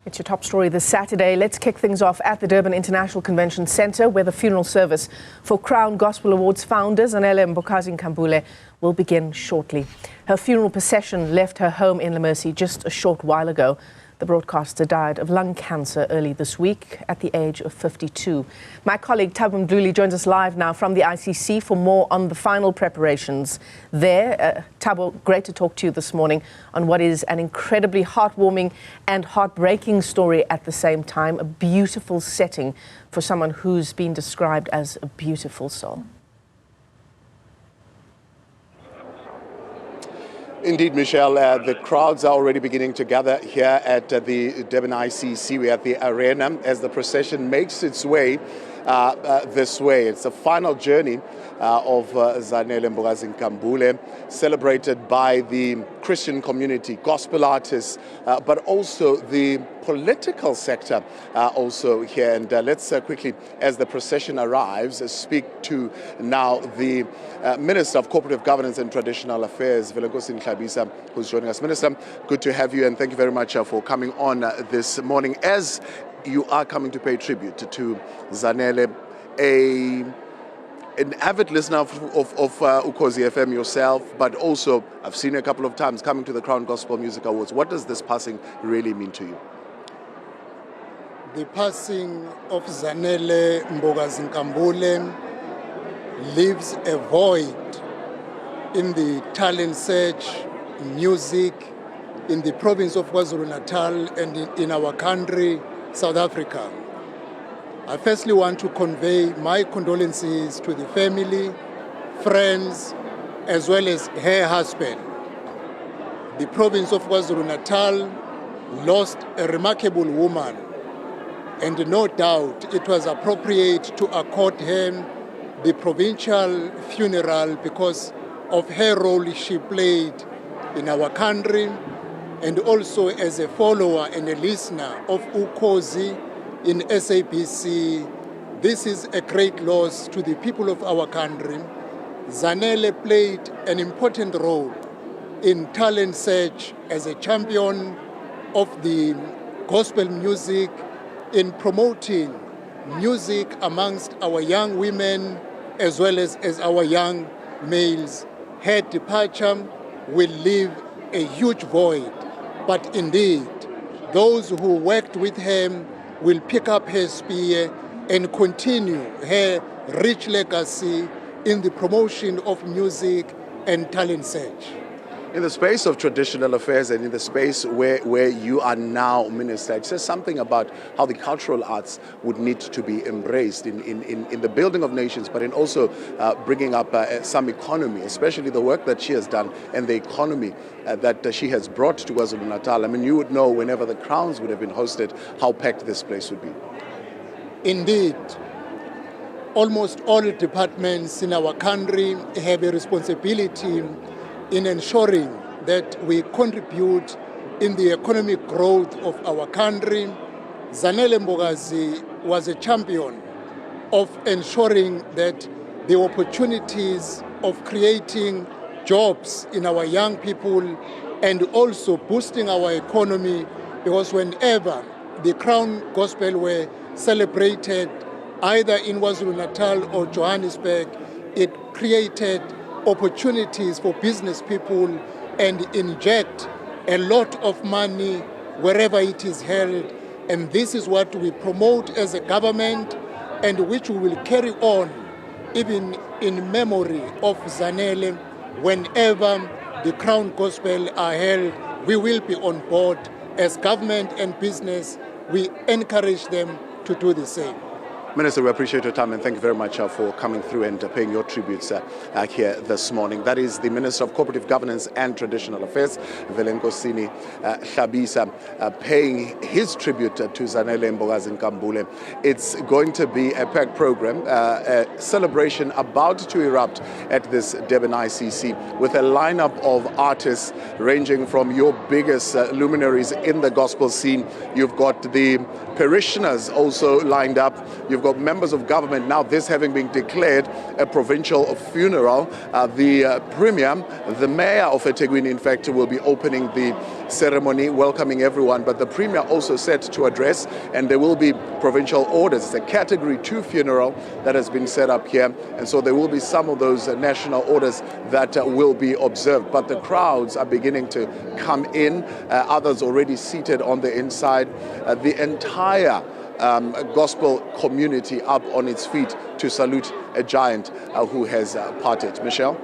It's your top story this Saturday. Let's kick things off at the Durban International Convention Centre, where the funeral service for Crown Gospel Awards founder Zanele Mbokazi-Nkambule will begin shortly. Her funeral procession left her home in La Mercy just a short while ago. The broadcaster died of lung cancer early this week at the age of 52. My colleague Thabo Mduli joins us live now from the ICC for more on the final preparations there. Thabo, great to talk to you this morning on what is an incredibly heartwarming and heartbreaking story at the same time. A beautiful setting for someone who's been described as a beautiful soul. Indeed, Michelle, the crowds are already beginning to gather here at the Durban ICC. We're at the arena as the procession makes its way this way. It's the final journey of Zanele Mbokazi-Nkambule, celebrated by the Christian community, gospel artists, but also the political sector also here. And let's quickly, as the procession arrives, speak to now the Minister of Corporate Governance and Traditional Affairs, Velenkosini Hlabisa, who's joining us. Minister, good to have you, and thank you very much for coming on this morning. As you are coming to pay tribute to Zanele, an avid listener of Ukhozi FM yourself, but also I've seen you a couple of times coming to the Crown Gospel Music Awards. What does this passing really mean to you? The passing of Zanele Mbokazi-Nkambule leaves a void in the talent search, music, in the province of KwaZulu-Natal and in our country, South Africa. I firstly want to convey my condolences to the family, friends, as well as her husband. The province of KwaZulu-Natal lost a remarkable woman, and no doubt it was appropriate to accord her the provincial funeral because of her role she played in our country, and also as a follower and a listener of Ukhozi in SABC. This is a great loss to the people of our country. Zanele played an important role in talent search as a champion of the gospel music, in promoting music amongst our young women as well as our young males. Her departure will leave a huge void, but indeed, those who worked with her will pick up her spear and continue her rich legacy in the promotion of music and talent search. In the space of traditional affairs and in the space where you are now, Minister, it says something about how the cultural arts would need to be embraced in the building of nations, but in also bringing up some economy, especially the work that she has done and the economy that she has brought to KwaZulu-Natal. I mean, you would know whenever the crowns would have been hosted how packed this place would be. Indeed. Almost all departments in our country have a responsibility in ensuring that we contribute in the economic growth of our country. Zanele Mbokazi was a champion of ensuring that the opportunities of creating jobs in our young people and also boosting our economy, because whenever the Crown Gospel were celebrated either in KwaZulu-Natal or Johannesburg, it created opportunities for business people and inject a lot of money wherever it is held. And this is what we promote as a government, and which we will carry on even in memory of Zanele. Whenever the Crown Gospel are held, we will be on board. As government and business, we encourage them to do the same. Minister, we appreciate your time and thank you very much for coming through and paying your tributes here this morning. That is the Minister of Corporate Governance and Traditional Affairs, Velenkosini Hlabisa, paying his tribute to Zanele Mbokazi-Nkambule. It's going to be a packed program, a celebration about to erupt at this Durban ICC with a lineup of artists ranging from your biggest luminaries in the gospel scene. You've got the parishioners also lined up. You've got members of government. Now, this having been declared a provincial funeral, the Premier, the Mayor of eThekwini, in fact, will be opening the ceremony welcoming everyone, but the Premier also set to address, and there will be provincial orders. It's a Category 2 funeral that has been set up here, and so there will be some of those national orders that will be observed. But the crowds are beginning to come in, others already seated on the inside. The entire gospel community up on its feet to salute a giant who has parted. Michelle?